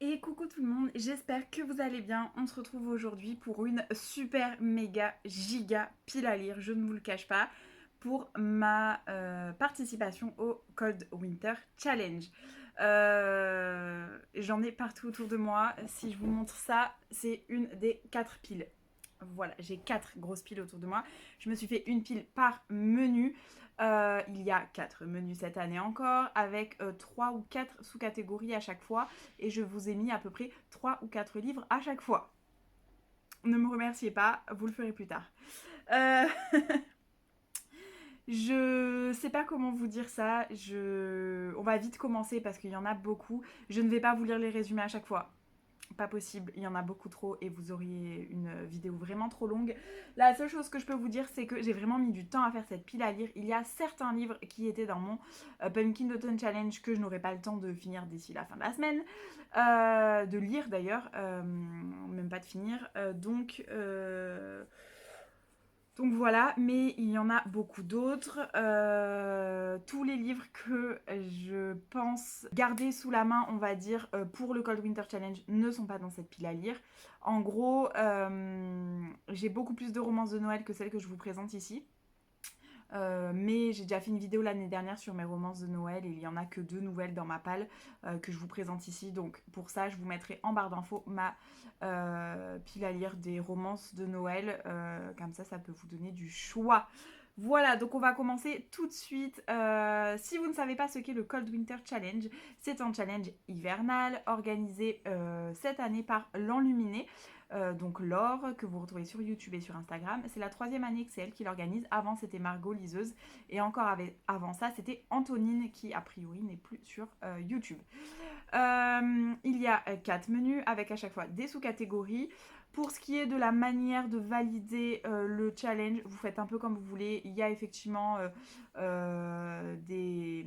Et coucou tout le monde, j'espère que vous allez bien. On se retrouve aujourd'hui pour une super méga giga pile à lire, je ne vous le cache pas, pour ma participation au Cold Winter Challenge. J'en ai partout autour de moi. Si je vous montre ça, c'est une des 4 piles. Voilà, j'ai 4 grosses piles autour de moi. Je me suis fait une pile par menu. Il y a 4 menus cette année encore, avec 3 ou 4 sous-catégories à chaque fois. Et je vous ai mis à peu près 3 ou 4 livres à chaque fois. Ne me remerciez pas, vous le ferez plus tard. Euh, je sais pas comment vous dire ça. On va vite commencer parce qu'il y en a beaucoup. Je ne vais pas vous lire les résumés à chaque fois. Pas possible, il y en a beaucoup trop et vous auriez une vidéo vraiment trop longue. La seule chose que je peux vous dire, c'est que j'ai vraiment mis du temps à faire cette pile à lire. Il y a certains livres qui étaient dans mon Pumpkin Autumn Challenge que je n'aurai pas le temps de finir d'ici la fin de la semaine. De lire d'ailleurs, même pas de finir. Donc voilà, mais il y en a beaucoup d'autres. Tous les livres que je pense garder sous la main, on va dire, pour le Cold Winter Challenge ne sont pas dans cette pile à lire. En gros, j'ai beaucoup plus de romances de Noël que celles que je vous présente ici. Mais j'ai déjà fait une vidéo l'année dernière sur mes romances de Noël et il n'y en a que 2 nouvelles dans ma palle que je vous présente ici. Donc pour ça, je vous mettrai en barre d'infos ma pile à lire des romances de Noël. Comme ça peut vous donner du choix. Voilà, donc on va commencer tout de suite. Si vous ne savez pas ce qu'est le Cold Winter Challenge, c'est un challenge hivernal organisé cette année par l'Enluminé. Donc Laure, que vous retrouvez sur YouTube et sur Instagram. C'est la 3e année que c'est elle qui l'organise. Avant, c'était Margot, liseuse. Et encore avant ça, c'était Antonine, qui a priori n'est plus sur YouTube. Il y a 4 menus avec à chaque fois des sous-catégories. Pour ce qui est de la manière de valider le challenge, vous faites un peu comme vous voulez. Il y a effectivement des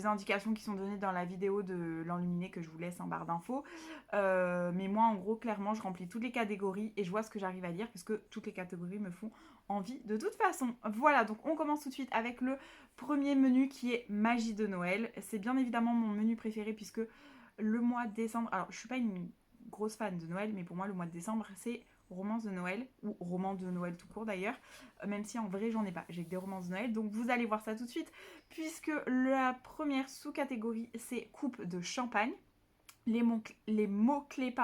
indications qui sont données dans la vidéo de l'Enluminé que je vous laisse en barre d'infos. Mais moi, en gros, clairement, je remplis toutes les catégories et je vois ce que j'arrive à lire parce que toutes les catégories me font envie de toute façon. Voilà, donc on commence tout de suite avec le premier menu qui est Magie de Noël. C'est bien évidemment mon menu préféré puisque le mois de décembre... Alors, je suis pas une grosse fan de Noël, mais pour moi, le mois de décembre, c'est romance de Noël, ou roman de Noël tout court d'ailleurs, même si en vrai, j'en ai pas. J'ai que des romances de Noël, donc vous allez voir ça tout de suite, puisque la première sous-catégorie, c'est coupe de champagne. Les mots-clés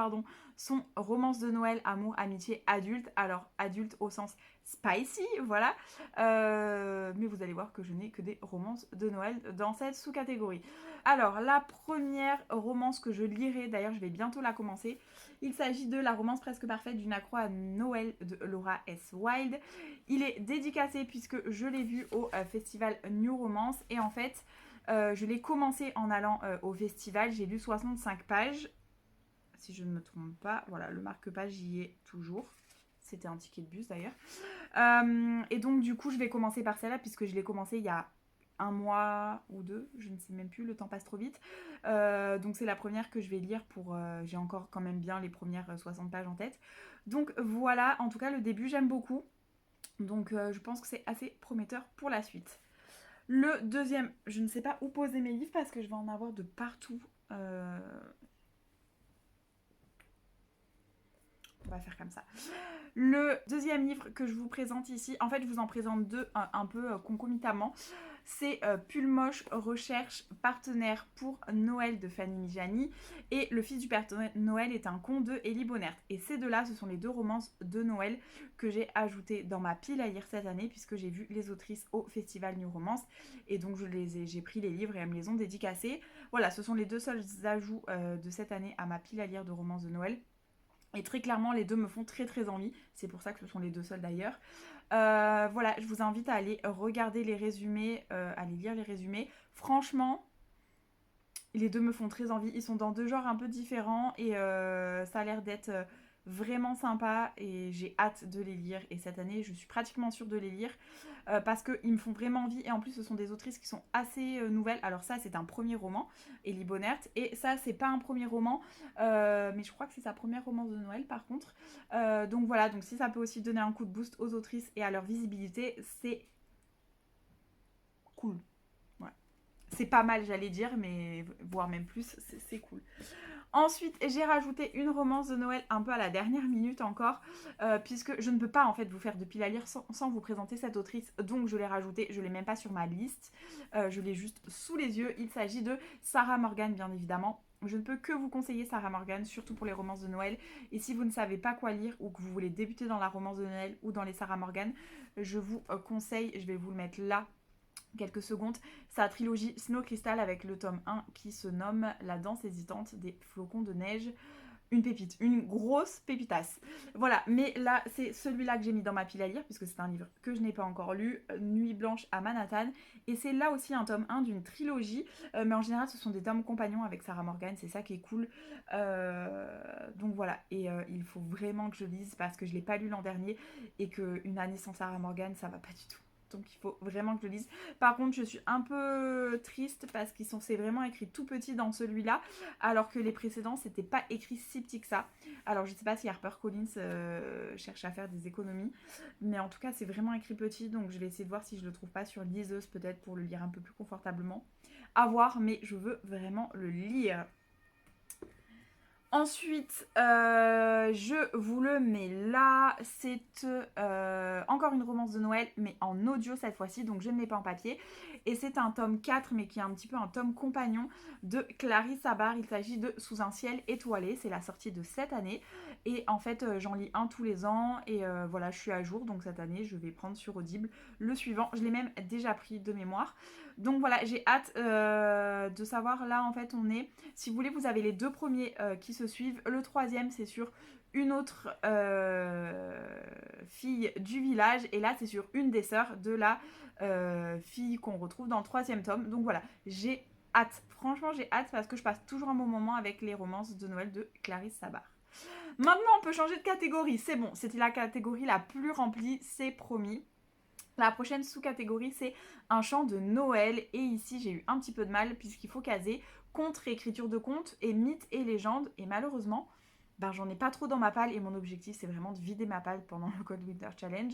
sont romance de Noël, amour, amitié, adulte. Alors, adulte au sens spicy, voilà. Mais vous allez voir que je n'ai que des romances de Noël dans cette sous-catégorie. Alors, la première romance que je lirai, d'ailleurs, je vais bientôt la commencer. Il s'agit de La romance presque parfaite d'une accro à Noël de Laura S. Wilde. Il est dédicacé puisque je l'ai vu au festival New Romance. Et en fait, je l'ai commencé en allant au festival. J'ai lu 65 pages. Si je ne me trompe pas. Voilà, le marque-page y est toujours. C'était un ticket de bus d'ailleurs. Et donc, du coup, je vais commencer par celle-là puisque je l'ai commencé il y a un mois ou 2. Je ne sais même plus, le temps passe trop vite. Donc, c'est la première que je vais lire pour... j'ai encore quand même bien les premières 60 pages en tête. Donc, voilà. En tout cas, le début, j'aime beaucoup. Donc, je pense que c'est assez prometteur pour la suite. Le deuxième, je ne sais pas où poser mes livres parce que je vais en avoir de partout. On va faire comme ça. Le deuxième livre que je vous présente ici, en fait je vous en présente deux un peu concomitamment. C'est Pull Moche recherche partenaire pour Noël de Fanny Mijani et Le fils du Père Noël est un conte de Élie Bonnert. Et ces deux-là, ce sont les deux romances de Noël que j'ai ajoutées dans ma pile à lire cette année puisque j'ai vu les autrices au festival New Romance et donc j'ai pris les livres et elles me les ont dédicacés. Voilà, ce sont les deux seuls ajouts de cette année à ma pile à lire de romances de Noël. Et très clairement, les deux me font très très envie. C'est pour ça que ce sont les deux seuls d'ailleurs. Voilà, je vous invite à aller regarder les résumés, à aller lire les résumés. Franchement, les deux me font très envie. Ils sont dans deux genres un peu différents et ça a l'air d'être vraiment sympa et j'ai hâte de les lire. Et cette année, je suis pratiquement sûre de les lire parce qu'ils me font vraiment envie. Et en plus, ce sont des autrices qui sont assez nouvelles. Alors ça, c'est un premier roman, Élie Bonnert. Et ça, c'est pas un premier roman, mais je crois que c'est sa première romance de Noël par contre. Donc voilà, donc si ça peut aussi donner un coup de boost aux autrices et à leur visibilité, c'est cool. C'est pas mal, j'allais dire, mais voire même plus, c'est cool. Ensuite, j'ai rajouté une romance de Noël un peu à la dernière minute encore, puisque je ne peux pas en fait vous faire de pile à lire sans vous présenter cette autrice, donc je l'ai rajoutée, je l'ai même pas sur ma liste, je l'ai juste sous les yeux. Il s'agit de Sarah Morgan, bien évidemment. Je ne peux que vous conseiller Sarah Morgan, surtout pour les romances de Noël. Et si vous ne savez pas quoi lire ou que vous voulez débuter dans la romance de Noël ou dans les Sarah Morgan, je vous conseille, je vais vous le mettre là quelques secondes, sa trilogie Snow Crystal avec le tome 1 qui se nomme La danse hésitante des flocons de neige. Une pépite, une grosse pépitasse. Voilà, mais là, c'est celui-là que j'ai mis dans ma pile à lire, puisque c'est un livre que je n'ai pas encore lu, Nuit blanche à Manhattan. Et c'est là aussi un tome 1 d'une trilogie, mais en général, ce sont des tomes compagnons avec Sarah Morgan, c'est ça qui est cool. Donc voilà, et il faut vraiment que je lise, parce que je ne l'ai pas lu l'an dernier, et qu'une année sans Sarah Morgan, ça va pas du tout. Donc il faut vraiment que je le lise. Par contre, je suis un peu triste parce qu'ils sont c'est vraiment écrit tout petit dans celui-là, alors que les précédents, c'était pas écrit si petit que ça. Alors je sais pas si HarperCollins cherche à faire des économies, mais en tout cas, c'est vraiment écrit petit, donc je vais essayer de voir si je le trouve pas sur liseuse peut-être pour le lire un peu plus confortablement. À voir, mais je veux vraiment le lire. Ensuite, je vous le mets là. C'est encore une romance de Noël, mais en audio cette fois-ci, donc je ne l'ai pas en papier. Et c'est un tome 4, mais qui est un petit peu un tome compagnon de Clarisse Sabar. Il s'agit de Sous un ciel étoilé. C'est la sortie de cette année. Et en fait, j'en lis un tous les ans. Et voilà, je suis à jour. Donc cette année, je vais prendre sur Audible le suivant. Je l'ai même déjà pris de mémoire. Donc voilà, j'ai hâte de savoir. Là, en fait, on est... Si vous voulez, vous avez les deux premiers qui se suivent. Le troisième, c'est sur une autre fille du village. Et là, c'est sur une des sœurs de la fille qu'on retrouve dans le troisième tome. Donc voilà, j'ai hâte. Franchement, j'ai hâte parce que je passe toujours un bon moment avec les romances de Noël de Clarisse Sabar. Maintenant, on peut changer de catégorie. C'est bon, c'était la catégorie la plus remplie, c'est promis. La prochaine sous-catégorie, c'est un chant de Noël. Et ici, j'ai eu un petit peu de mal puisqu'il faut caser contes et écriture de contes et mythes et légendes. Et malheureusement, j'en ai pas trop dans ma palle. Et mon objectif, c'est vraiment de vider ma palle pendant le Cold Winter Challenge.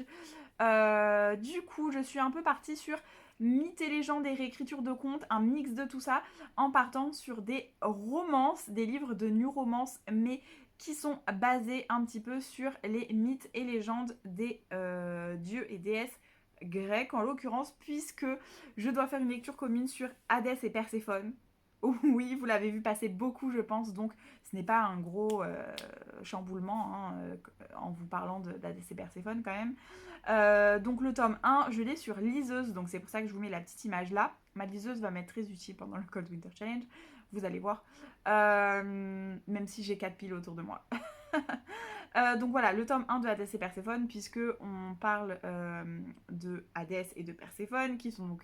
Du coup, je suis un peu partie sur mythes et légendes et réécriture de contes, un mix de tout ça, en partant sur des romances, des livres de new romance, mais qui sont basés un petit peu sur les mythes et légendes des dieux et déesses grecs en l'occurrence, puisque je dois faire une lecture commune sur Hadès et Perséphone. Oui, vous l'avez vu passer beaucoup, je pense, donc ce n'est pas un gros chamboulement en vous parlant d'Hadès et Perséphone quand même. Donc le tome 1, je l'ai sur liseuse, donc c'est pour ça que je vous mets la petite image là. Ma liseuse va m'être très utile pendant le Cold Winter Challenge, vous allez voir, même si j'ai 4 piles autour de moi. Donc voilà, le tome 1 de Hadès et Perséphone, puisque on parle de Hadès et de Perséphone, qui sont donc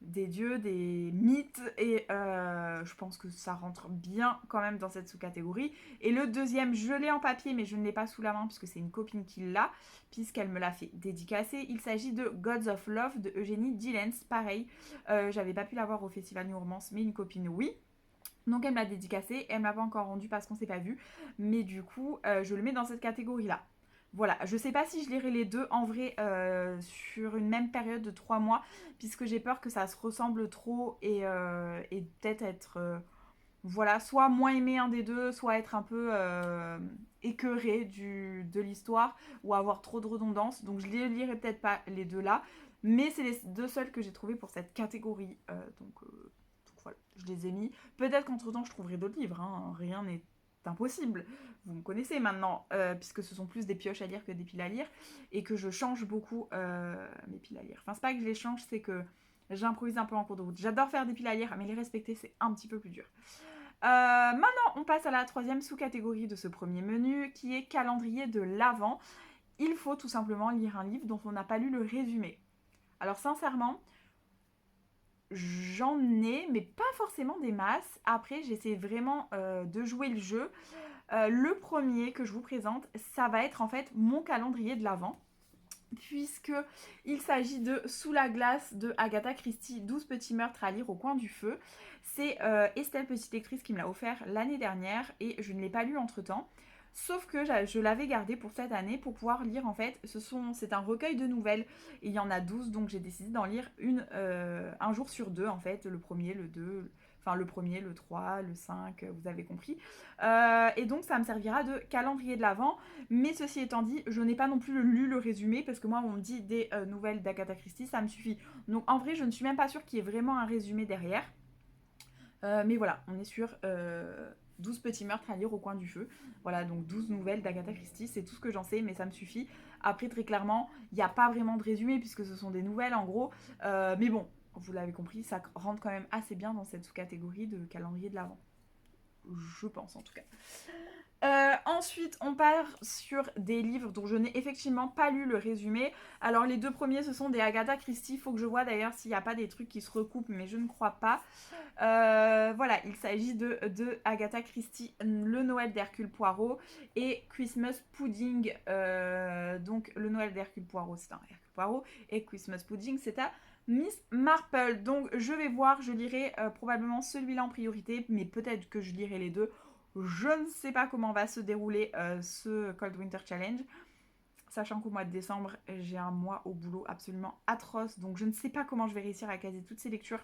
des dieux, des mythes, et je pense que ça rentre bien quand même dans cette sous-catégorie. Et le deuxième, je l'ai en papier, mais je ne l'ai pas sous la main, puisque c'est une copine qui l'a, puisqu'elle me l'a fait dédicacer. Il s'agit de Gods of Love de Eugénie Dillens, pareil. J'avais pas pu l'avoir au Festival New Romance, mais une copine, oui. Donc elle me l'a dédicacé, elle me l'a pas encore rendu parce qu'on s'est pas vu, mais du coup je le mets dans cette catégorie là. Voilà, je sais pas si je lirai les deux en vrai sur une même période de 3 mois, puisque j'ai peur que ça se ressemble trop et peut-être être, voilà, soit moins aimer un des deux, soit être un peu écœuré de l'histoire, ou avoir trop de redondance. Donc je les lirai peut-être pas les deux là, mais c'est les deux seuls que j'ai trouvés pour cette catégorie. Donc voilà, je les ai mis. Peut-être qu'entre temps je trouverai d'autres livres, hein. Rien n'est impossible. Vous me connaissez maintenant, puisque ce sont plus des pioches à lire que des piles à lire, et que je change beaucoup mes piles à lire. Enfin, c'est pas que je les change, c'est que j'improvise un peu en cours de route. J'adore faire des piles à lire, mais les respecter, c'est un petit peu plus dur. Maintenant, on passe à la troisième sous-catégorie de ce premier menu, qui est calendrier de l'Avent. Il faut tout simplement lire un livre dont on n'a pas lu le résumé. Alors sincèrement, j'en ai, mais pas forcément des masses. Après, j'essaie vraiment de jouer le jeu. Le premier que je vous présente, ça va être en fait mon calendrier de l'Avent, puisque il s'agit de Sous la glace de Agatha Christie, 12 petits meurtres à lire au coin du feu. C'est Estelle, petite lectrice, qui me l'a offert l'année dernière et je ne l'ai pas lu entre temps. Sauf que je l'avais gardé pour cette année pour pouvoir lire en fait. C'est un recueil de nouvelles et il y en a 12, donc j'ai décidé d'en lire un jour sur deux en fait. Le premier, le deux, Enfin, le premier, le 3, le 5, vous avez compris. Et donc, ça me servira de calendrier de l'Avent. Mais ceci étant dit, je n'ai pas non plus lu le résumé, parce que moi, on me dit des nouvelles d'Agatha Christie, ça me suffit. Donc, en vrai, je ne suis même pas sûre qu'il y ait vraiment un résumé derrière. Mais voilà, on est sur 12 petits meurtres à lire au coin du feu. Voilà, donc 12 nouvelles d'Agatha Christie, c'est tout ce que j'en sais, mais ça me suffit. Après, très clairement, il n'y a pas vraiment de résumé, puisque ce sont des nouvelles en gros. Mais bon, vous l'avez compris, ça rentre quand même assez bien dans cette sous-catégorie de calendrier de l'Avent. Je pense en tout cas. Ensuite, on part sur des livres dont je n'ai effectivement pas lu le résumé. Alors, les deux premiers, ce sont des Agatha Christie. Il faut que je vois d'ailleurs s'il n'y a pas des trucs qui se recoupent, mais je ne crois pas. Voilà, il s'agit de Agatha Christie, Le Noël d'Hercule Poirot et Christmas Pudding. Donc, Le Noël d'Hercule Poirot, c'est un Hercule Poirot, et Christmas Pudding, c'est à Miss Marple. Donc, je vais voir, je lirai probablement celui-là en priorité, mais peut-être que je lirai les deux. Je ne sais pas comment va se dérouler ce Cold Winter Challenge. Sachant qu'au mois de décembre, j'ai un mois au boulot absolument atroce. Donc je ne sais pas comment je vais réussir à caser toutes ces lectures.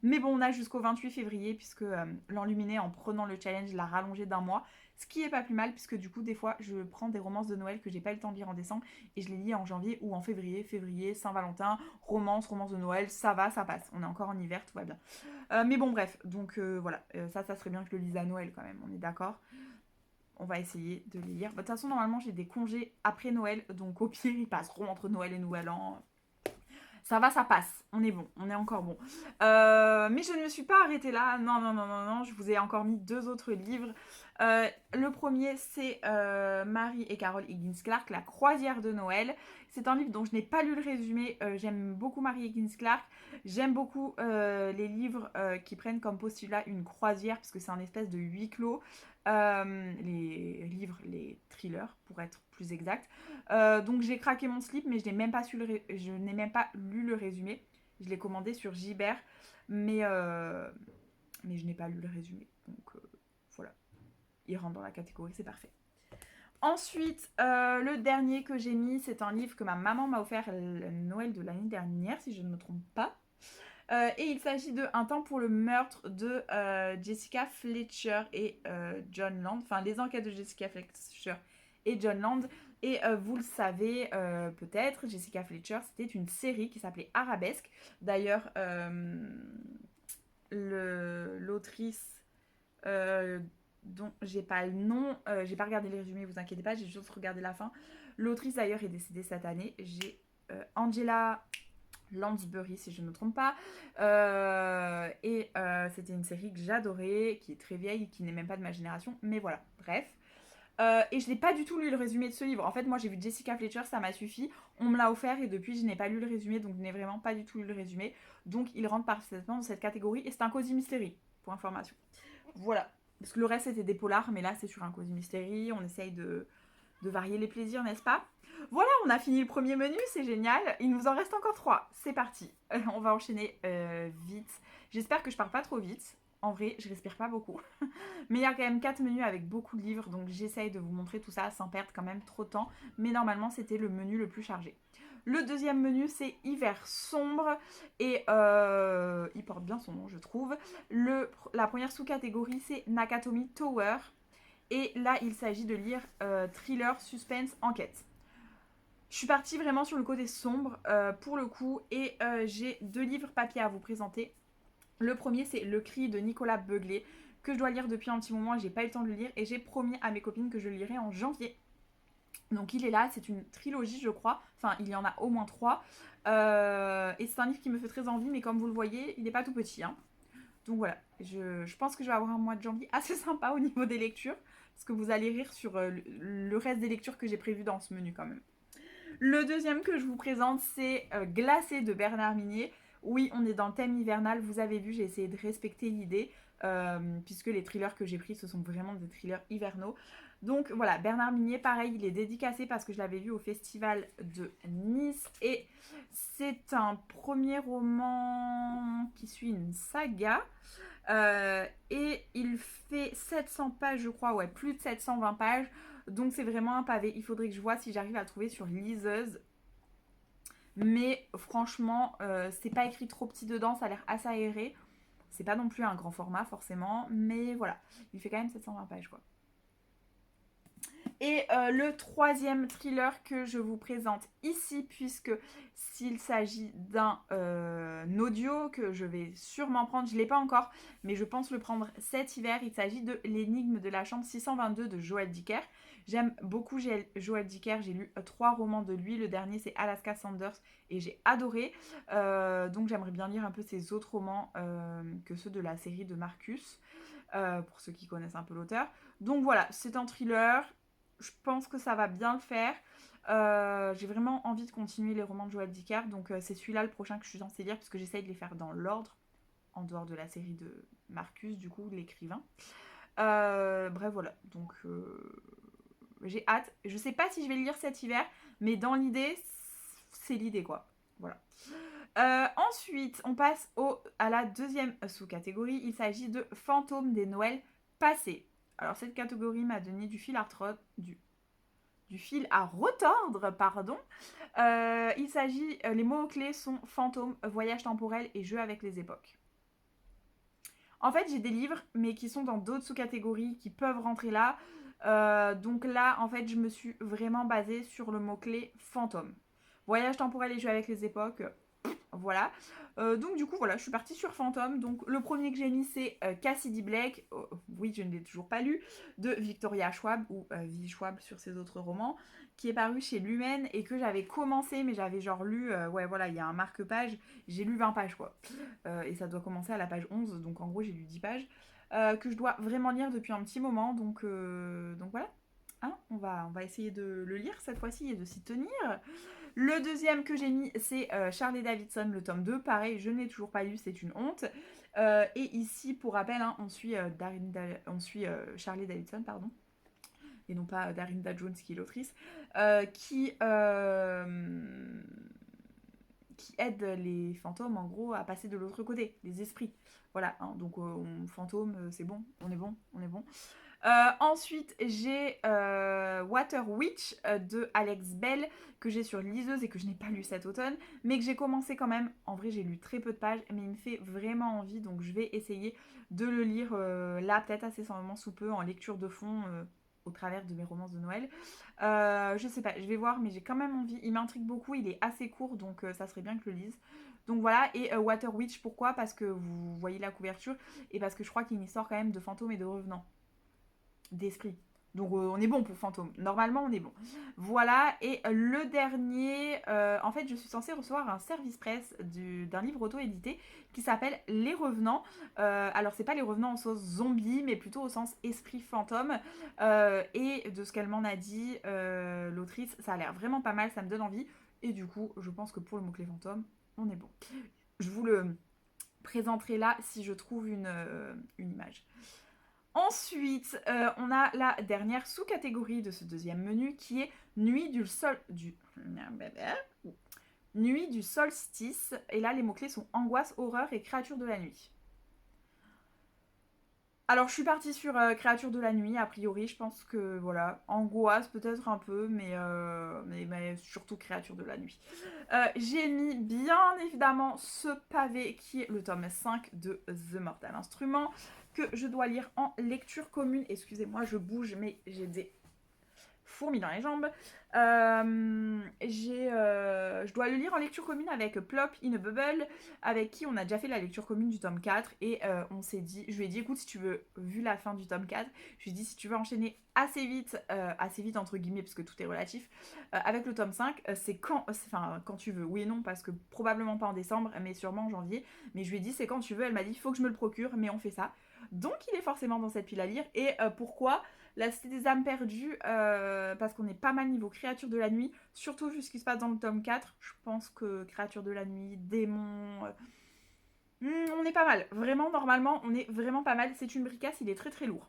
Mais bon, on a jusqu'au 28 février, puisque l'enluminé, en prenant le challenge, l'a rallongé d'un mois. Ce qui est pas plus mal, puisque du coup, des fois, je prends des romances de Noël que j'ai pas eu le temps de lire en décembre, et je les lis en janvier ou en février. Février, Saint-Valentin, romance de Noël, ça va, ça passe. On est encore en hiver, tout va bien. Mais bon, bref, donc voilà. Ça serait bien que je le lise à Noël quand même, on est d'accord. On va essayer de les lire. De toute façon, normalement, j'ai des congés après Noël, donc au pire, ils passeront entre Noël et Nouvel An. Ça va, ça passe. On est bon, on est encore bon. Mais je ne me suis pas arrêtée là. Non, non, non, non, non. Je vous ai encore mis deux autres livres. Le premier, c'est Mary et Carol Higgins Clark, La croisière de Noël. C'est un livre dont je n'ai pas lu le résumé. J'aime beaucoup Mary Higgins Clark. J'aime beaucoup les livres qui prennent comme postulat une croisière, parce que c'est un espèce de huis clos. Les livres, les thrillers, pour être plus exact. Donc j'ai craqué mon slip, mais je n'ai même pas lu le résumé. Je l'ai commandé sur Gibert, mais je n'ai pas lu le résumé. Donc voilà, il rentre dans la catégorie, c'est parfait. Ensuite, le dernier que j'ai mis, c'est un livre que ma maman m'a offert le Noël de l'année dernière, si je ne me trompe pas. Et il s'agit de Un temps pour le meurtre de Jessica Fletcher et John Land. Enfin, les enquêtes de Jessica Fletcher et John Land. Et vous le savez peut-être, Jessica Fletcher, c'était une série qui s'appelait Arabesque. D'ailleurs, l'autrice dont j'ai pas le nom, j'ai pas regardé les résumés, vous inquiétez pas, j'ai juste regardé la fin. L'autrice d'ailleurs est décédée cette année. J'ai Angela Lansbury, si je ne me trompe pas. C'était une série que j'adorais, qui est très vieille, qui n'est même pas de ma génération, mais voilà, bref. Et je n'ai pas du tout lu le résumé de ce livre. En fait, moi j'ai vu Jessica Fletcher, ça m'a suffi. On me l'a offert et depuis je n'ai pas lu le résumé, donc je n'ai vraiment pas du tout lu le résumé. Donc il rentre parfaitement dans cette catégorie et c'est un cosy mystery, pour information. Voilà. Parce que le reste c'était des polars, mais là c'est sur un cosy mystery. On essaye de varier les plaisirs, n'est-ce pas? Voilà, on a fini le premier menu, c'est génial. Il nous en reste encore 3. C'est parti. On va enchaîner vite. J'espère que je parle pas trop vite. En vrai, je respire pas beaucoup. Mais il y a quand même 4 menus avec beaucoup de livres, donc j'essaye de vous montrer tout ça sans perdre quand même trop de temps. Mais normalement, c'était le menu le plus chargé. Le deuxième menu, c'est Hiver sombre. Et il porte bien son nom, je trouve. La première sous-catégorie, c'est Nakatomi Tower. Et là, il s'agit de lire thriller, suspense, enquête. Je suis partie vraiment sur le côté sombre pour le coup. Et j'ai 2 livres papier à vous présenter. Le premier, c'est Le cri de Nicolas Beuglet, que je dois lire depuis un petit moment et j'ai pas eu le temps de le lire. Et j'ai promis à mes copines que je le lirai en janvier. Donc il est là, c'est une trilogie je crois. Enfin, il y en a au moins 3. Et c'est un livre qui me fait très envie, mais comme vous le voyez, il n'est pas tout petit. Hein. Donc voilà, je pense que je vais avoir un mois de janvier assez sympa au niveau des lectures. Parce que vous allez rire sur le reste des lectures que j'ai prévues dans ce menu quand même. Le deuxième que je vous présente, c'est Glacé de Bernard Minier. Oui, on est dans le thème hivernal, vous avez vu, j'ai essayé de respecter l'idée, puisque les thrillers que j'ai pris, ce sont vraiment des thrillers hivernaux. Donc voilà, Bernard Minier, pareil, il est dédicacé parce que je l'avais vu au festival de Nice. Et c'est un premier roman qui suit une saga. Et il fait 700 pages, je crois, ouais, plus de 720 pages. Donc c'est vraiment un pavé. Il faudrait que je vois si j'arrive à le trouver sur liseuse. Mais franchement, c'est pas écrit trop petit dedans, ça a l'air assez aéré. C'est pas non plus un grand format forcément, mais voilà, il fait quand même 720 pages quoi. Et le troisième thriller que je vous présente ici, puisque s'il s'agit d'un audio que je vais sûrement prendre, je ne l'ai pas encore, mais je pense le prendre cet hiver, il s'agit de L'énigme de la chambre 622 de Joël Dicker. J'aime beaucoup Joël Dicker, j'ai lu 3 romans de lui, le dernier c'est Alaska Sanders et j'ai adoré, donc j'aimerais bien lire un peu ses autres romans que ceux de la série de Marcus, pour ceux qui connaissent un peu l'auteur. Donc voilà, c'est un thriller, je pense que ça va bien le faire. J'ai vraiment envie de continuer les romans de Joël Dicker, donc c'est celui-là le prochain que je suis censée lire, parce que j'essaye de les faire dans l'ordre, en dehors de la série de Marcus, du coup, l'écrivain. Bref, voilà, donc j'ai hâte. Je sais pas si je vais le lire cet hiver, mais dans l'idée, c'est l'idée, quoi. Voilà. Ensuite, on passe à la deuxième sous-catégorie. Il s'agit de Fantômes des Noëls passés. Alors cette catégorie m'a donné du fil à retordre, pardon. Il s'agit, les mots-clés sont fantômes, voyage temporel et jeu avec les époques. En fait, j'ai des livres, mais qui sont dans d'autres sous-catégories, qui peuvent rentrer là. Donc là, en fait, je me suis vraiment basée sur le mot-clé fantôme. Voyage temporel et jeu avec les époques, voilà. Donc du coup, voilà, je suis partie sur Fantôme. Donc le premier que j'ai mis, c'est Cassidy Blake. Oui, je ne l'ai toujours pas lu. De Victoria Schwab, ou V. Schwab sur ses autres romans, qui est paru chez Lumen et que j'avais commencé, mais j'avais genre lu, ouais voilà, il y a un marque-page. J'ai lu 20 pages, quoi. Et ça doit commencer à la page 11, donc en gros, j'ai lu 10 pages. Que je dois vraiment lire depuis un petit moment. Donc voilà. Hein, on va essayer de le lire cette fois-ci et de s'y tenir. Le deuxième que j'ai mis, c'est Charlie Davidson, le tome 2. Pareil, je ne l'ai toujours pas lu, c'est une honte. Et ici, pour rappel, hein, on suit, Charlie Davidson, pardon, et non pas Darinda Jones, qui est l'autrice, qui aide les fantômes, en gros, à passer de l'autre côté, les esprits. Voilà, hein, donc fantôme, c'est bon, on est bon, on est bon. Ensuite, j'ai Water Witch de Alex Bell, que j'ai sur liseuse et que je n'ai pas lu cet automne, mais que j'ai commencé quand même. En vrai, j'ai lu très peu de pages, mais il me fait vraiment envie, donc je vais essayer de le lire là, peut-être assez simplement sous peu, en lecture de fond, au travers de mes romances de Noël. Je sais pas, je vais voir, mais j'ai quand même envie. Il m'intrigue beaucoup, il est assez court, donc ça serait bien que je le lise. Donc voilà, et Water Witch, pourquoi? Parce que vous voyez la couverture, et parce que je crois qu'il y a une histoire quand même de fantômes et de revenants. D'esprit. Donc on est bon pour fantôme. Normalement on est bon. Voilà. Et le dernier, en fait je suis censée recevoir un service presse d'un livre auto-édité qui s'appelle Les Revenants. Alors c'est pas les revenants au sens zombie, mais plutôt au sens esprit fantôme. Et de ce qu'elle m'en a dit, l'autrice, ça a l'air vraiment pas mal, ça me donne envie. Et du coup je pense que pour le mot-clé fantôme, on est bon. Je vous le présenterai là si je trouve une image. Ensuite, on a la dernière sous-catégorie de ce deuxième menu qui est Nuit du solstice. Et là, les mots-clés sont angoisse, horreur et créature de la nuit. Alors, je suis partie sur créature de la nuit, a priori. Je pense que, voilà, angoisse peut-être un peu, mais surtout créature de la nuit. J'ai mis bien évidemment ce pavé qui est le tome 5 de The Mortal Instrument, que je dois lire en lecture commune. Excusez-moi, je bouge, mais j'ai des fourmis dans les jambes. Je dois le lire en lecture commune avec Plop in a Bubble, avec qui on a déjà fait la lecture commune du tome 4. Et on s'est dit, je lui ai dit, écoute, si tu veux, vu la fin du tome 4, je lui ai dit, si tu veux enchaîner assez vite entre guillemets, parce que tout est relatif, avec le tome 5, c'est quand tu veux. Oui et non, parce que probablement pas en décembre, mais sûrement en janvier. Mais je lui ai dit, c'est quand tu veux. Elle m'a dit, il faut que je me le procure, mais on fait ça. Donc il est forcément dans cette pile à lire. Et pourquoi La Cité des âmes perdues, parce qu'on est pas mal niveau créature de la nuit, surtout vu ce qui se passe dans le tome 4. Je pense que créature de la nuit, démon, on est pas mal. Vraiment, normalement, on est vraiment pas mal. C'est une bricasse, il est très très lourd.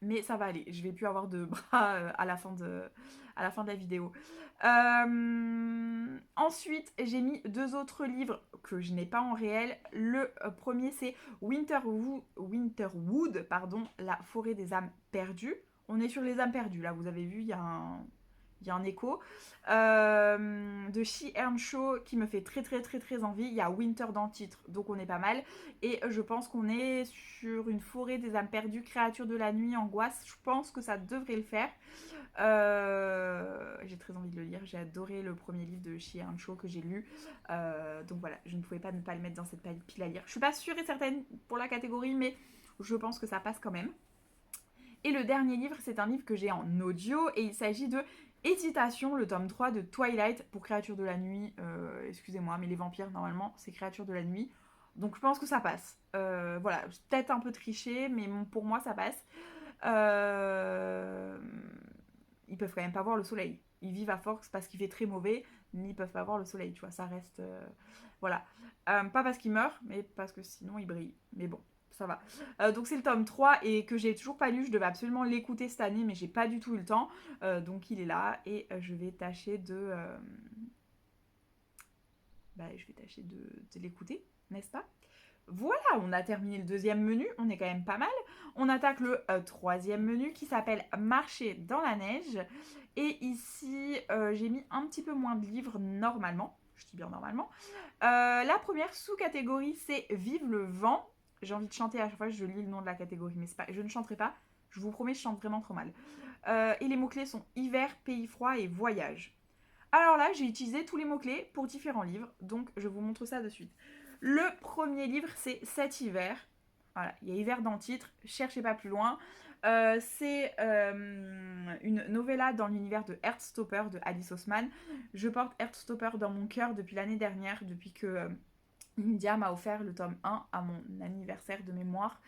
Mais ça va aller, je vais plus avoir de bras à la fin de la vidéo. Ensuite, j'ai mis 2 autres livres que je n'ai pas en réel. Le premier, c'est Winterwood, La forêt des âmes perdues. On est sur les âmes perdues, là, vous avez vu, il y a il y a un écho. De Shi Earnshaw qui me fait très très très très envie. Il y a Winter dans le titre, donc on est pas mal. Et je pense qu'on est sur une forêt des âmes perdues, créatures de la nuit, angoisse. Je pense que ça devrait le faire. J'ai très envie de le lire. J'ai adoré le premier livre de Shi Earnshaw que j'ai lu. Donc voilà, je ne pouvais pas ne pas le mettre dans cette pile à lire. Je suis pas sûre et certaine pour la catégorie, mais je pense que ça passe quand même. Et le dernier livre, c'est un livre que j'ai en audio et il s'agit de Hésitation, le tome 3 de Twilight pour créatures de la nuit. Excusez-moi, mais les vampires, normalement, c'est créatures de la nuit. Donc je pense que ça passe. Voilà, peut-être un peu triché, mais pour moi, ça passe. Ils peuvent quand même pas voir le soleil. Ils vivent à force parce qu'il fait très mauvais, mais ils peuvent pas voir le soleil, tu vois. Ça reste. Voilà. Pas parce qu'ils meurent, mais parce que sinon ils brillent. Mais bon, ça va. Donc c'est le tome 3 et que j'ai toujours pas lu. Je devais absolument l'écouter cette année, mais j'ai pas du tout eu le temps. Donc il est là et je vais tâcher de. Je vais tâcher de l'écouter, n'est-ce pas? Voilà, on a terminé le deuxième menu, on est quand même pas mal. On attaque le troisième menu qui s'appelle Marcher dans la neige. Et ici, j'ai mis un petit peu moins de livres normalement. Je dis bien normalement. La première sous-catégorie, c'est Vive le vent. J'ai envie de chanter à chaque fois que je lis le nom de la catégorie, mais pas, je ne chanterai pas. Je vous promets, je chante vraiment trop mal. Et les mots-clés sont hiver, pays froid et voyage. Alors là, j'ai utilisé tous les mots-clés pour différents livres, donc je vous montre ça de suite. Le premier livre, c'est Cet hiver. Voilà, il y a hiver dans le titre, cherchez pas plus loin. C'est une novella dans l'univers de Heartstopper de Alice Oseman. Je porte Heartstopper dans mon cœur depuis l'année dernière, depuis que India m'a offert le tome 1 à mon anniversaire de mémoire.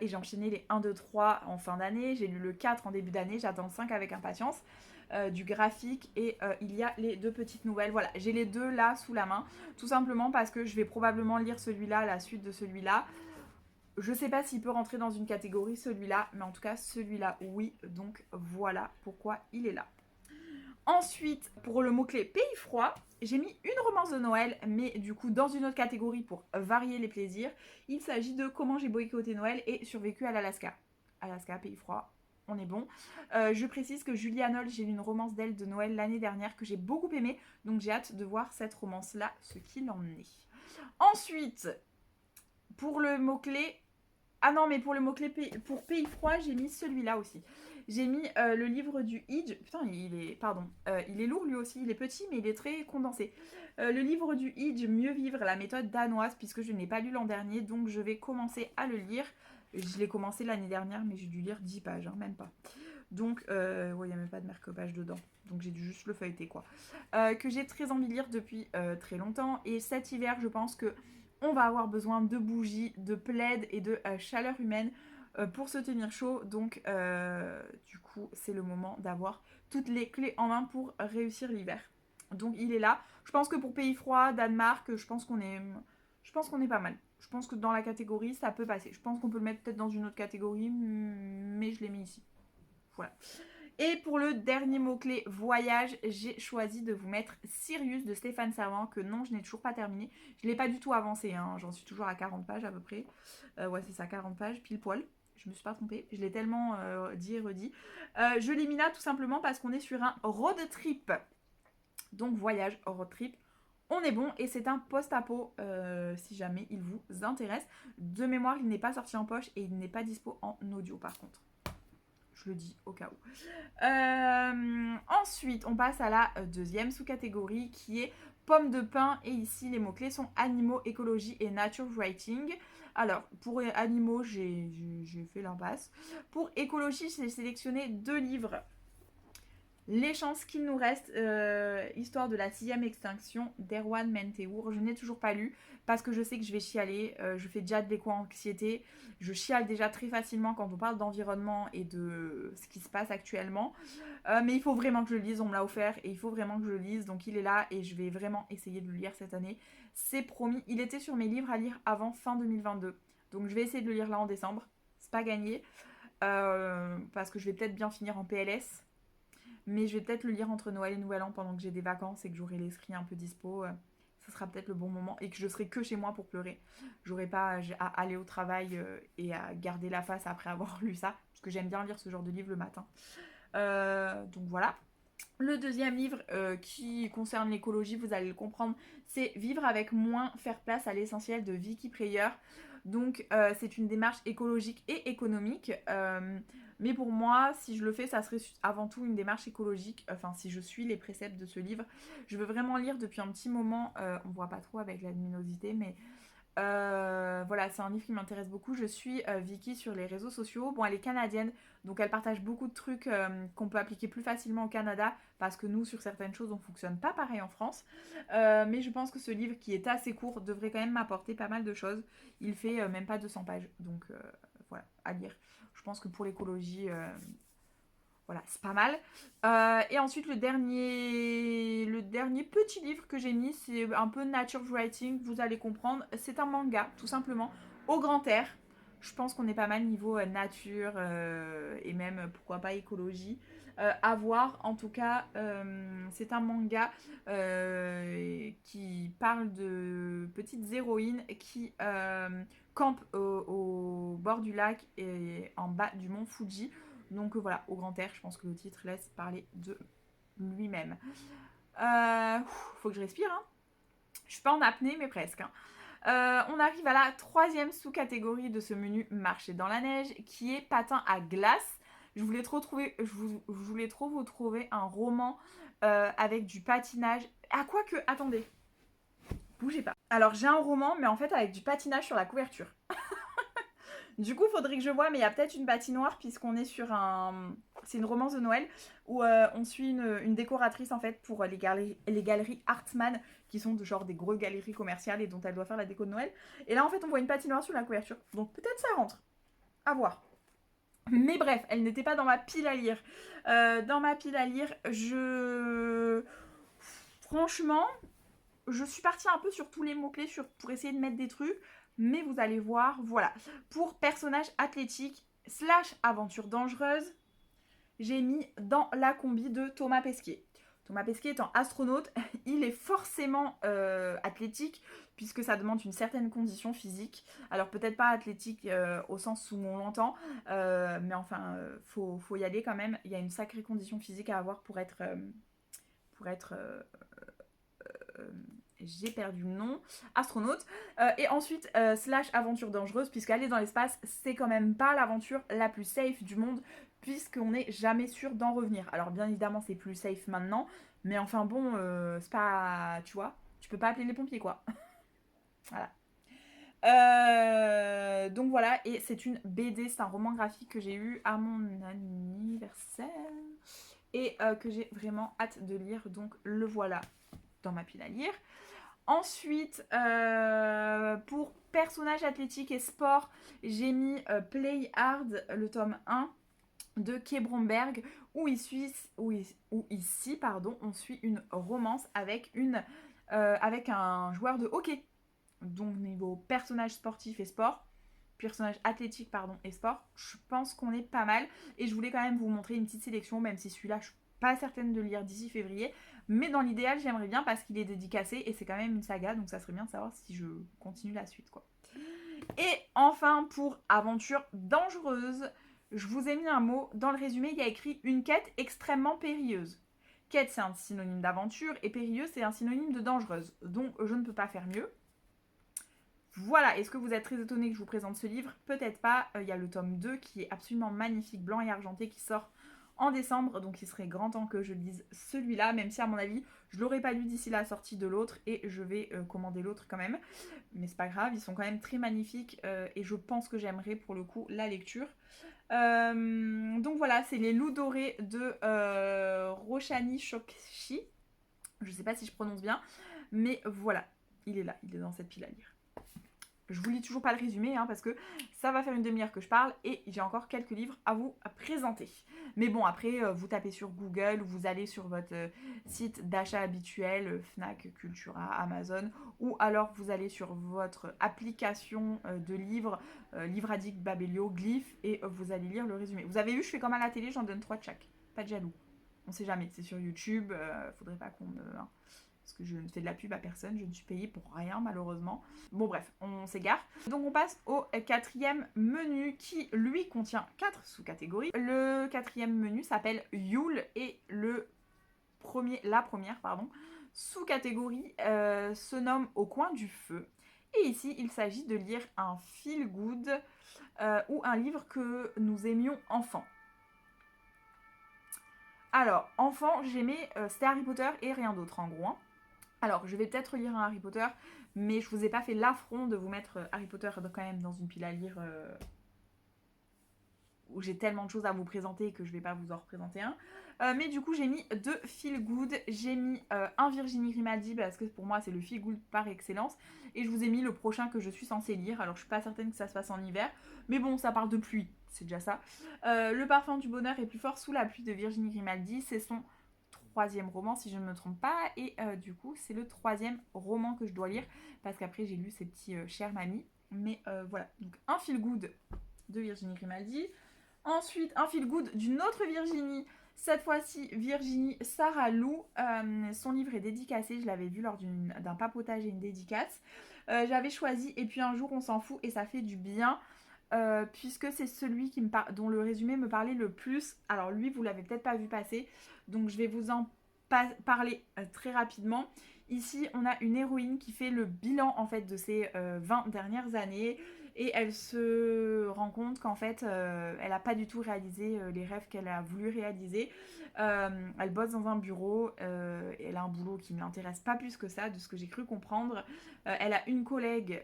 Et j'ai enchaîné les 1, 2, 3 en fin d'année. J'ai lu le 4 en début d'année. J'attends le 5 avec impatience. Du graphique et il y a les 2 petites nouvelles. Voilà, j'ai les 2 là sous la main. Tout simplement parce que je vais probablement lire celui-là, la suite de celui-là. Je sais pas s'il peut rentrer dans une catégorie celui-là, mais en tout cas celui-là oui. Donc voilà pourquoi il est là. Ensuite, pour le mot-clé pays froid, j'ai mis une romance de Noël, mais du coup dans une autre catégorie pour varier les plaisirs. Il s'agit de Comment j'ai boycotté Noël et survécu à l'Alaska. Alaska, pays froid, on est bon. Je précise que Julie Arnold, j'ai lu une romance d'elle de Noël l'année dernière que j'ai beaucoup aimée, donc j'ai hâte de voir cette romance-là, ce qu'il en est. Ensuite, pour le mot-clé... Ah non, mais pour le mot-clé pour pays froid, j'ai mis celui-là aussi. J'ai mis le livre du Idge. Putain, il est lourd lui aussi. Il est petit, mais il est très condensé. Le livre du Idge, Mieux vivre, la méthode danoise, puisque je ne l'ai pas lu l'an dernier, donc je vais commencer à le lire. Je l'ai commencé l'année dernière, mais j'ai dû lire 10 pages, hein, même pas. Donc, il n'y a même pas de marque-page dedans. Donc, j'ai dû juste le feuilleter, quoi. Que j'ai très envie de lire depuis très longtemps. Et cet hiver, je pense que on va avoir besoin de bougies, de plaids et de chaleur humaine pour se tenir chaud. Donc, du coup, c'est le moment d'avoir toutes les clés en main pour réussir l'hiver. Donc, il est là. Je pense que pour pays froid, Danemark, je pense qu'on est pas mal. Je pense que dans la catégorie, ça peut passer. Je pense qu'on peut le mettre peut-être dans une autre catégorie, mais je l'ai mis ici. Voilà. Et pour le dernier mot-clé voyage, j'ai choisi de vous mettre Sirius de Stéphane Servan, que non, je n'ai toujours pas terminé. Je ne l'ai pas du tout avancé, hein. J'en suis toujours à 40 pages à peu près. Ouais, c'est ça, 40 pages, pile poil. Je me suis pas trompée, je l'ai tellement dit et redit. Je l'ai mis là tout simplement parce qu'on est sur un road trip. Donc voyage, road trip. On est bon et c'est un post-apo si jamais il vous intéresse. De mémoire, il n'est pas sorti en poche et il n'est pas dispo en audio par contre. Je le dis au cas où. Ensuite, on passe à la deuxième sous-catégorie qui est pommes de pin. Et ici, les mots-clés sont animaux, écologie et nature writing. Alors, pour animaux, j'ai fait l'impasse. Pour écologie, j'ai sélectionné 2 livres. Les chances qu'il nous reste, histoire de la 6e extinction d'Erwan Menteour. Je n'ai toujours pas lu parce que je sais que je vais chialer. Je fais déjà de l'éco-anxiété. Je chiale déjà très facilement quand on parle d'environnement et de ce qui se passe actuellement. Mais il faut vraiment que je le lise. On me l'a offert et il faut vraiment que je le lise. Donc il est là et je vais vraiment essayer de le lire cette année. C'est promis. Il était sur mes livres à lire avant fin 2022. Donc je vais essayer de le lire là en décembre. C'est pas gagné. Parce que je vais peut-être bien finir en PLS. Mais je vais peut-être le lire entre Noël et Nouvel An pendant que j'ai des vacances et que j'aurai l'esprit un peu dispo. Ce sera peut-être le bon moment et que je serai que chez moi pour pleurer. J'aurai pas à aller au travail et à garder la face après avoir lu ça. Parce que j'aime bien lire ce genre de livre le matin. Donc voilà. Le deuxième livre qui concerne l'écologie, vous allez le comprendre, c'est Vivre avec moins, faire place à l'essentiel de Vicky Preyer. Donc c'est une démarche écologique et économique. Mais pour moi, si je le fais, ça serait avant tout une démarche écologique. Enfin, si je suis les préceptes de ce livre. Je veux vraiment lire depuis un petit moment. On voit pas trop avec la luminosité, mais voilà, c'est un livre qui m'intéresse beaucoup. Je suis Vicky sur les réseaux sociaux. Bon, elle est canadienne, donc elle partage beaucoup de trucs qu'on peut appliquer plus facilement au Canada, parce que nous, sur certaines choses, on fonctionne pas pareil en France. Mais je pense que ce livre, qui est assez court, devrait quand même m'apporter pas mal de choses. Il fait même pas 200 pages, donc voilà, à lire. Je pense que pour l'écologie, voilà, c'est pas mal. Et ensuite, le dernier petit livre que j'ai mis, c'est un peu nature writing, vous allez comprendre. C'est un manga, tout simplement, au grand air. Je pense qu'on est pas mal niveau nature et même, pourquoi pas, écologie. À voir, en tout cas, c'est un manga qui parle de petites héroïnes qui campent au bord du lac et en bas du mont Fuji. Donc voilà, au grand air, je pense que le titre laisse parler de lui-même. Faut que je respire, hein. Je suis pas en apnée, mais presque, hein. On arrive à la troisième sous-catégorie de ce menu marché dans la neige, qui est patin à glace. Je voulais trop vous trouver un roman avec du patinage. Ah, quoique, attendez, bougez pas. Alors, j'ai un roman, mais en fait avec du patinage sur la couverture. Du coup, il faudrait que je vois, mais il y a peut-être une patinoire, puisqu'on est sur un... C'est une romance de Noël, où on suit une décoratrice, en fait, pour les galeries Hartmann, qui sont de genre des grosses galeries commerciales et dont elle doit faire la déco de Noël. Et là, en fait, on voit une patinoire sur la couverture. Donc peut-être ça rentre. À voir. Mais bref, elle n'était pas dans ma pile à lire. Dans ma pile à lire, Franchement, je suis partie un peu sur tous les mots-clés pour essayer de mettre des trucs. Mais vous allez voir, voilà. Pour personnage athlétique / aventure dangereuse, j'ai mis Dans la combi de Thomas Pesquet. Thomas Pesquet étant astronaute, il est forcément athlétique, puisque ça demande une certaine condition physique. Alors peut-être pas athlétique au sens où on l'entend, mais enfin, faut y aller quand même. Il y a une sacrée condition physique à avoir pour être... j'ai perdu le nom, astronaute, et ensuite / aventure dangereuse, puisqu'aller dans l'espace, c'est quand même pas l'aventure la plus safe du monde, puisqu'on n'est jamais sûr d'en revenir. Alors bien évidemment, c'est plus safe maintenant, mais enfin bon, c'est pas... Tu vois, tu peux pas appeler les pompiers, quoi. Voilà. Donc voilà, et c'est une BD, c'est un roman graphique que j'ai eu à mon anniversaire, et que j'ai vraiment hâte de lire, donc le voilà dans ma pile à lire. Ensuite, pour personnages athlétiques et sport, j'ai mis Play Hard, le tome 1 de Kay Bromberg, où ici, on suit une romance avec un joueur de hockey. Donc niveau personnage sportif et sport, personnage athlétique pardon et sport, je pense qu'on est pas mal. Et je voulais quand même vous montrer une petite sélection, même si celui-là je suis pas certaine de le lire d'ici février, mais dans l'idéal j'aimerais bien, parce qu'il est dédicacé et c'est quand même une saga, donc ça serait bien de savoir si je continue la suite, quoi. Et enfin, pour aventure dangereuse, je vous ai mis un mot. Dans le résumé, il y a écrit une quête extrêmement périlleuse. Quête, c'est un synonyme d'aventure, et périlleuse, c'est un synonyme de dangereuse. Donc je ne peux pas faire mieux. Voilà, est-ce que vous êtes très étonné que je vous présente ce livre? Peut-être pas. Il y a le tome 2 qui est absolument magnifique, blanc et argenté, qui sort en décembre, donc il serait grand temps que je lise celui-là, même si à mon avis, je l'aurais pas lu d'ici la sortie de l'autre, et je vais commander l'autre quand même. Mais c'est pas grave, ils sont quand même très magnifiques, et je pense que j'aimerais pour le coup la lecture. Donc voilà, c'est Les Loups Dorés de Roshani Chokshi. Je sais pas si je prononce bien, mais voilà, il est là, il est dans cette pile à lire. Je vous lis toujours pas le résumé, hein, parce que ça va faire une demi-heure que je parle et j'ai encore quelques livres à vous présenter. Mais bon, après, vous tapez sur Google, vous allez sur votre site d'achat habituel, Fnac, Cultura, Amazon, ou alors vous allez sur votre application de livres, Livre Addict, Babelio, Glyph, et vous allez lire le résumé. Vous avez vu, je fais comme à la télé, j'en donne 3 de chaque. Pas de jaloux. On sait jamais, c'est sur YouTube, faudrait pas qu'on me... Hein, parce que je ne fais de la pub à personne, je ne suis payée pour rien malheureusement. Bon bref, on s'égare. Donc on passe au quatrième menu qui lui contient 4 sous-catégories. Le quatrième menu s'appelle Yule et le la première sous-catégorie se nomme Au coin du feu. Et ici, il s'agit de lire un feel good ou un livre que nous aimions enfant. Alors, enfant, j'aimais, c'était Harry Potter et rien d'autre en gros. Hein. Alors, je vais peut-être lire un Harry Potter, mais je vous ai pas fait l'affront de vous mettre Harry Potter quand même dans une pile à lire où j'ai tellement de choses à vous présenter que je vais pas vous en représenter un. Mais du coup, j'ai mis 2 feel good. J'ai mis un Virginie Grimaldi parce que pour moi, c'est le feel good par excellence. Et je vous ai mis le prochain que je suis censée lire. Alors, je suis pas certaine que ça se passe en hiver. Mais bon, ça parle de pluie. C'est déjà ça. Le parfum du bonheur est plus fort sous la pluie de Virginie Grimaldi. C'est son 3e roman, si je ne me trompe pas. Et du coup, c'est le 3e roman que je dois lire. Parce qu'après, j'ai lu ces petits chers mamies. Mais voilà. Donc, un feel good de Virginie Grimaldi. Ensuite, un feel good d'une autre Virginie, cette fois-ci Virginie Sarah Lou. Son livre est dédicacé, je l'avais vu lors d'un papotage et une dédicace. J'avais choisi Et puis un jour on s'en fout et ça fait du bien. Puisque c'est celui dont le résumé me parlait le plus. Alors lui, vous l'avez peut-être pas vu passer, donc je vais vous en parler très rapidement. Ici, on a une héroïne qui fait le bilan en fait de ses 20 dernières années. Et elle se rend compte qu'en fait, elle n'a pas du tout réalisé les rêves qu'elle a voulu réaliser. Elle bosse dans un bureau, elle a un boulot qui ne l'intéresse pas plus que ça, de ce que j'ai cru comprendre. Elle a une collègue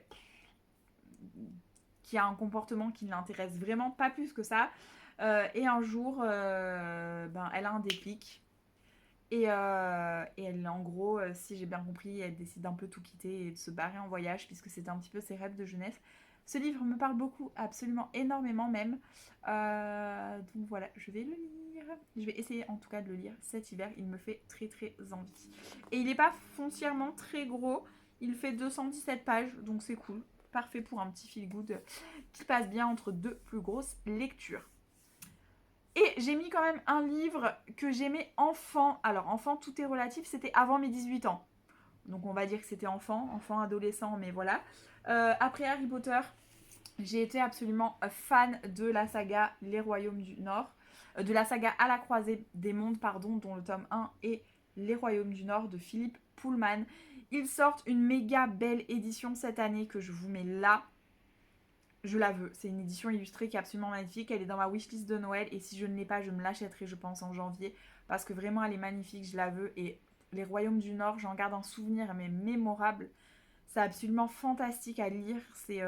qui a un comportement qui ne l'intéresse vraiment pas plus que ça. Et un jour, elle a un déclic. Et elle, en gros, si j'ai bien compris, elle décide d'un peu tout quitter et de se barrer en voyage, puisque c'était un petit peu ses rêves de jeunesse. Ce livre me parle beaucoup, absolument énormément même. Donc voilà, je vais le lire. Je vais essayer en tout cas de le lire cet hiver. Il me fait très très envie. Et il n'est pas foncièrement très gros. Il fait 217 pages, donc c'est cool. Parfait pour un petit feel good qui passe bien entre 2 plus grosses lectures. Et j'ai mis quand même un livre que j'aimais enfant. Alors enfant, tout est relatif, c'était avant mes 18 ans. Donc on va dire que c'était enfant, adolescent, mais voilà. Après Harry Potter, j'ai été absolument fan de la saga Les Royaumes du Nord. De la saga À la croisée des mondes, pardon, dont le tome 1 est Les Royaumes du Nord de Philippe Pullman. Ils sortent une méga belle édition cette année que je vous mets là. Je la veux. C'est une édition illustrée qui est absolument magnifique. Elle est dans ma wishlist de Noël. Et si je ne l'ai pas, je me l'achèterai, je pense, en janvier. Parce que vraiment, elle est magnifique. Je la veux. Et Les Royaumes du Nord, j'en garde un souvenir, mais mémorable. C'est absolument fantastique à lire. C'est...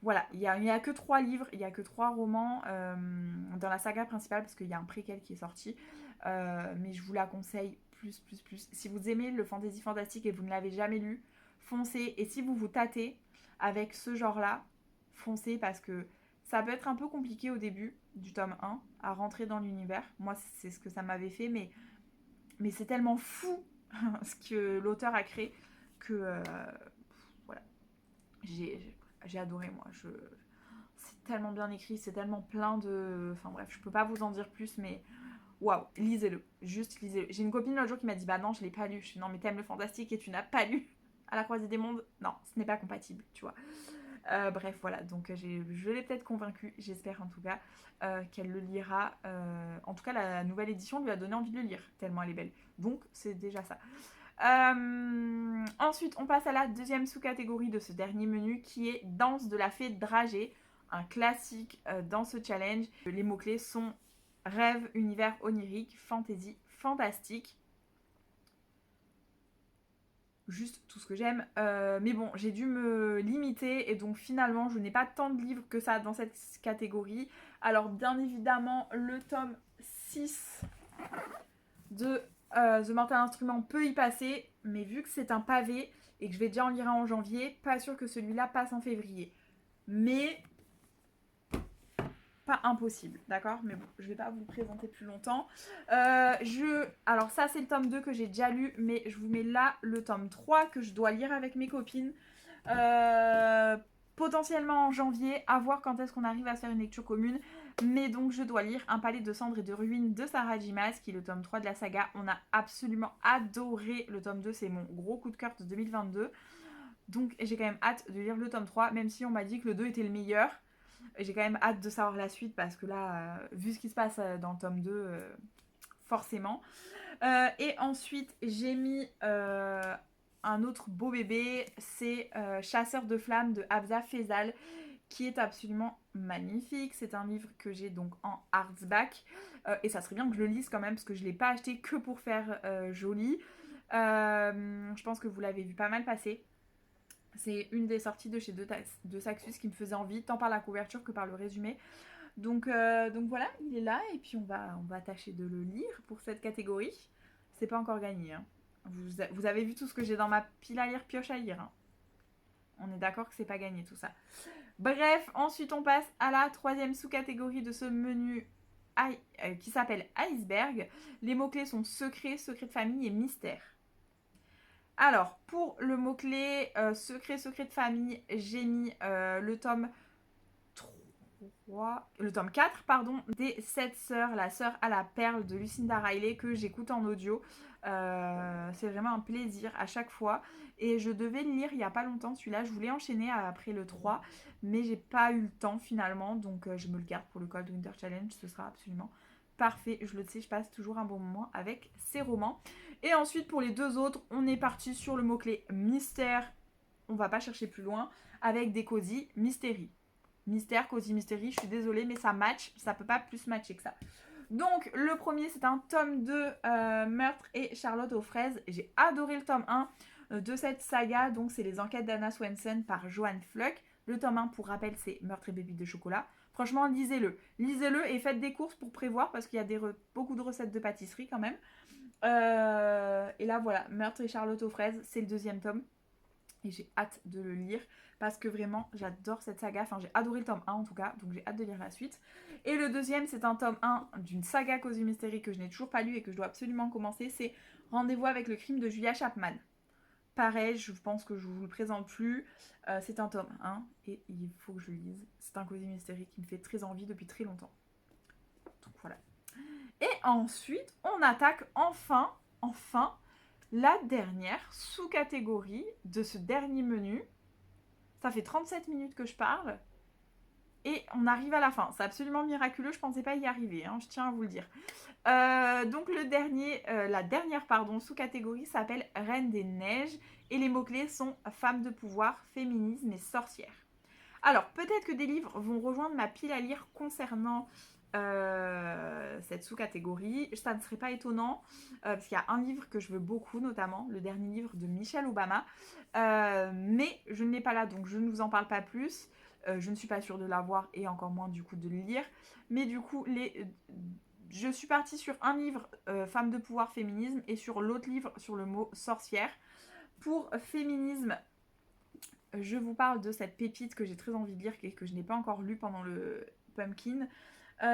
Voilà, il n'y a que 3 livres, il n'y a que 3 romans dans la saga principale, parce qu'il y a un préquel qui est sorti. Mais je vous la conseille plus. Si vous aimez le fantasy fantastique et vous ne l'avez jamais lu, foncez. Et si vous vous tâtez avec ce genre-là, foncez, parce que ça peut être un peu compliqué au début du tome 1 à rentrer dans l'univers. Moi, c'est ce que ça m'avait fait, mais c'est tellement fou ce que l'auteur a créé que voilà, j'ai adoré, moi. C'est tellement bien écrit, c'est tellement plein de... Enfin bref, je peux pas vous en dire plus, mais waouh, lisez-le. Juste lisez-le. J'ai une copine l'autre jour qui m'a dit, bah non, je l'ai pas lu. Je suis, non, mais t'aimes le fantastique et tu n'as pas lu À la croisée des mondes. Non, ce n'est pas compatible, tu vois. Bref, voilà, donc je l'ai peut-être convaincue, j'espère en tout cas, qu'elle le lira. En tout cas, la nouvelle édition lui a donné envie de le lire, tellement elle est belle. Donc, c'est déjà ça. Ensuite, on passe à la deuxième sous-catégorie de ce dernier menu qui est Danse de la fée dragée, un classique dans ce challenge. Les mots-clés sont rêve, univers onirique, fantasy, fantastique. Juste tout ce que j'aime. Mais bon, j'ai dû me limiter et donc finalement, je n'ai pas tant de livres que ça dans cette catégorie. Alors, bien évidemment, le tome 6 de The Mortal Instrument peut y passer, mais vu que c'est un pavé et que je vais déjà en lire un en janvier, pas sûr que celui-là passe en février. Mais pas impossible, d'accord? Mais bon, je vais pas vous le présenter plus longtemps. Alors ça, c'est le tome 2 que j'ai déjà lu, mais je vous mets là le tome 3 que je dois lire avec mes copines. Potentiellement en janvier, à voir quand est-ce qu'on arrive à se faire une lecture commune. Mais donc je dois lire Un palais de cendres et de ruines de Sarah J. Maas, qui est le tome 3 de la saga. On a absolument adoré le tome 2, c'est mon gros coup de cœur de 2022. Donc j'ai quand même hâte de lire le tome 3, même si on m'a dit que le 2 était le meilleur. J'ai quand même hâte de savoir la suite, parce que là, vu ce qui se passe dans le tome 2, forcément. Et ensuite, j'ai mis un autre beau bébé, c'est Chasseur de flammes de Hamza Faisal, qui est absolument magnifique. C'est un livre que j'ai donc en hardback. Et ça serait bien que je le lise quand même, parce que je ne l'ai pas acheté que pour faire joli. Je pense que vous l'avez vu pas mal passer. C'est une des sorties de chez De Saxus qui me faisait envie, tant par la couverture que par le résumé. Donc voilà, il est là et puis on va tâcher de le lire pour cette catégorie. C'est pas encore gagné. Hein. Vous avez vu tout ce que j'ai dans ma pile à lire, pioche à lire. Hein. On est d'accord que c'est pas gagné tout ça. Bref, ensuite on passe à la troisième sous-catégorie de ce menu qui s'appelle Iceberg. Les mots-clés sont secret, secret de famille et mystère. Alors, pour le mot-clé secret, secret de famille, j'ai mis le tome 4, pardon, des 7 sœurs, la sœur à la perle de Lucinda Riley que j'écoute en audio. C'est vraiment un plaisir à chaque fois. Et je devais le lire il n'y a pas longtemps, celui-là. Je voulais enchaîner après le 3, mais j'ai pas eu le temps finalement. Donc je me le garde pour le Cold Winter Challenge. Ce sera absolument parfait. Je le sais, je passe toujours un bon moment avec ces romans. Et ensuite, pour les deux autres, on est parti sur le mot-clé mystère. On va pas chercher plus loin. Avec des cosy mystéries. Mystère, cosy mystery, je suis désolée, mais ça match. Ça peut pas plus matcher que ça. Donc, le premier, c'est un tome 2, Meurtre et Charlotte aux fraises. J'ai adoré le tome 1 de cette saga. Donc, c'est les enquêtes d'Anna Swenson par Joanne Fluck. Le tome 1, pour rappel, c'est Meurtre et pépites de chocolat. Franchement, lisez-le. Lisez-le et faites des courses pour prévoir parce qu'il y a beaucoup de recettes de pâtisserie quand même. Et là, voilà, Meurtre et Charlotte aux fraises, c'est le deuxième tome. Et j'ai hâte de le lire parce que vraiment j'adore cette saga, enfin j'ai adoré le tome 1 en tout cas, donc j'ai hâte de lire la suite. Et le deuxième, c'est un tome 1 d'une saga Cozy Mystery que je n'ai toujours pas lu et que je dois absolument commencer, c'est Rendez-vous avec le crime de Julia Chapman. Pareil, je pense que je ne vous le présente plus, c'est un tome 1 et il faut que je le lise. C'est un Cozy Mystery qui me fait très envie depuis très longtemps. Donc voilà. Et ensuite, on attaque enfin, la dernière sous-catégorie de ce dernier menu. Ça fait 37 minutes que je parle. Et on arrive à la fin. C'est absolument miraculeux, je pensais pas y arriver, hein, je tiens à vous le dire. Donc la dernière sous-catégorie s'appelle Reine des Neiges. Et les mots-clés sont femme de pouvoir, féminisme et sorcière. Alors, peut-être que des livres vont rejoindre ma pile à lire concernant cette sous-catégorie. Ça ne serait pas étonnant, parce qu'il y a un livre que je veux beaucoup, notamment le dernier livre de Michelle Obama. Mais je ne l'ai pas là, donc je ne vous en parle pas plus. Je ne suis pas sûre de l'avoir et encore moins du coup de le lire. Mais du coup, je suis partie sur un livre femme de pouvoir, féminisme, et sur l'autre livre sur le mot sorcière. Pour féminisme, je vous parle de cette pépite que j'ai très envie de lire et que je n'ai pas encore lu pendant le Pumpkin.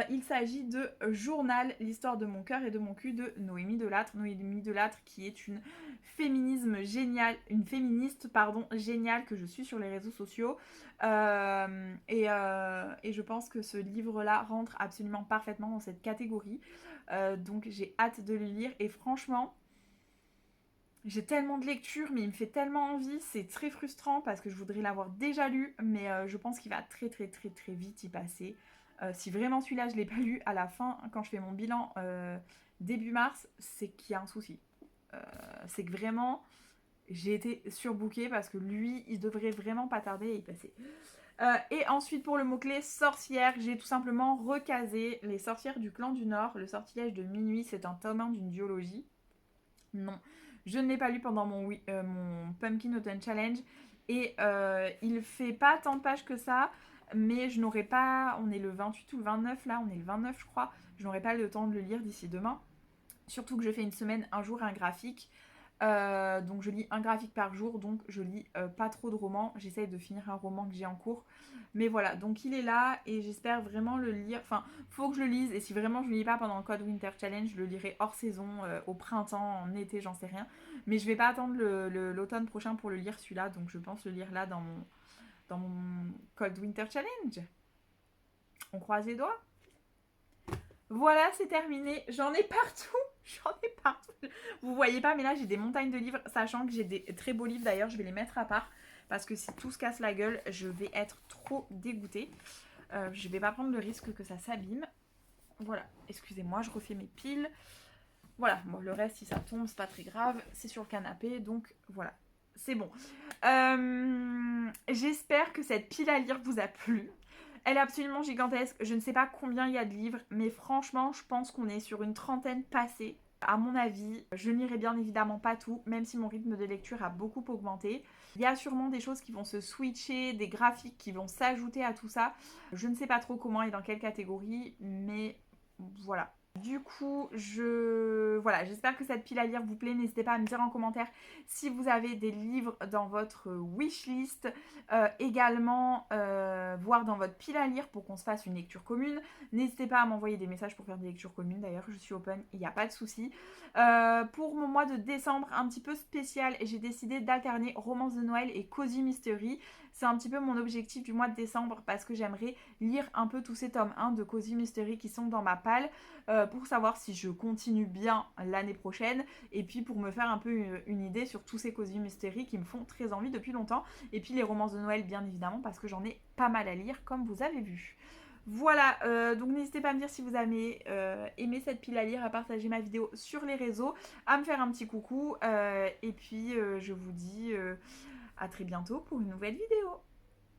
Il s'agit de Journal, l'histoire de mon cœur et de mon cul de Noémie Delattre. Noémie Delattre qui est une féministe géniale que je suis sur les réseaux sociaux. Et je pense que ce livre-là rentre absolument parfaitement dans cette catégorie. Donc j'ai hâte de le lire et franchement, j'ai tellement de lectures, mais il me fait tellement envie, c'est très frustrant parce que je voudrais l'avoir déjà lu, mais je pense qu'il va très très très très vite y passer. Si vraiment celui-là je ne l'ai pas lu à la fin, quand je fais mon bilan début mars, c'est qu'il y a un souci. C'est que vraiment, j'ai été surbookée parce que lui, il devrait vraiment pas tarder à y passer. Et ensuite, pour le mot-clé sorcière, j'ai tout simplement recasé Les sorcières du clan du Nord. Le sortilège de minuit, c'est un tome 1 d'une duologie. Non, je ne l'ai pas lu pendant mon Pumpkin Autumn Challenge. Et il fait pas tant de pages que ça. Mais je n'aurai pas... On est le 28 ou le 29 là, on est le 29 je crois. Je n'aurai pas le temps de le lire d'ici demain. Surtout que je fais une semaine, un jour, un graphique. Donc je lis un graphique par jour, donc je lis pas trop de romans. J'essaye de finir un roman que j'ai en cours. Mais voilà, donc il est là et j'espère vraiment le lire. Enfin, faut que je le lise. Et si vraiment je le lis pas pendant le Cold Winter Challenge, je le lirai hors saison, au printemps, en été, j'en sais rien. Mais je vais pas attendre l'automne prochain pour le lire celui-là. Donc je pense le lire là dans mon Cold Winter Challenge. On croise les doigts. Voilà, c'est terminé. J'en ai partout. Vous voyez pas, mais là j'ai des montagnes de livres, sachant que j'ai des très beaux livres d'ailleurs, je vais les mettre à part. Parce que si tout se casse la gueule, je vais être trop dégoûtée. Je vais pas prendre le risque que ça s'abîme. Voilà, excusez-moi, je refais mes piles. Voilà, bon, le reste, si ça tombe, c'est pas très grave. C'est sur le canapé, donc voilà. C'est bon. J'espère que cette pile à lire vous a plu. Elle est absolument gigantesque. Je ne sais pas combien il y a de livres, mais franchement, je pense qu'on est sur une trentaine passée. À mon avis, je n'irai bien évidemment pas tout, même si mon rythme de lecture a beaucoup augmenté. Il y a sûrement des choses qui vont se switcher, des graphiques qui vont s'ajouter à tout ça. Je ne sais pas trop comment et dans quelle catégorie, mais voilà. Du coup, voilà, j'espère que cette pile à lire vous plaît. N'hésitez pas à me dire en commentaire si vous avez des livres dans votre wishlist. Également, voir dans votre pile à lire pour qu'on se fasse une lecture commune. N'hésitez pas à m'envoyer des messages pour faire des lectures communes. D'ailleurs, je suis open, il n'y a pas de souci. Pour mon mois de décembre, un petit peu spécial, j'ai décidé d'alterner romance de Noël et cozy mystery. C'est un petit peu mon objectif du mois de décembre parce que j'aimerais lire un peu tous ces tomes 1 de cozy mystery qui sont dans ma palle pour savoir si je continue bien l'année prochaine et puis pour me faire un peu une idée sur tous ces cozy mystery qui me font très envie depuis longtemps. Et puis les romances de Noël bien évidemment parce que j'en ai pas mal à lire comme vous avez vu. Voilà, donc n'hésitez pas à me dire si vous avez aimé cette pile à lire, à partager ma vidéo sur les réseaux, à me faire un petit coucou et puis je vous dis à très bientôt pour une nouvelle vidéo.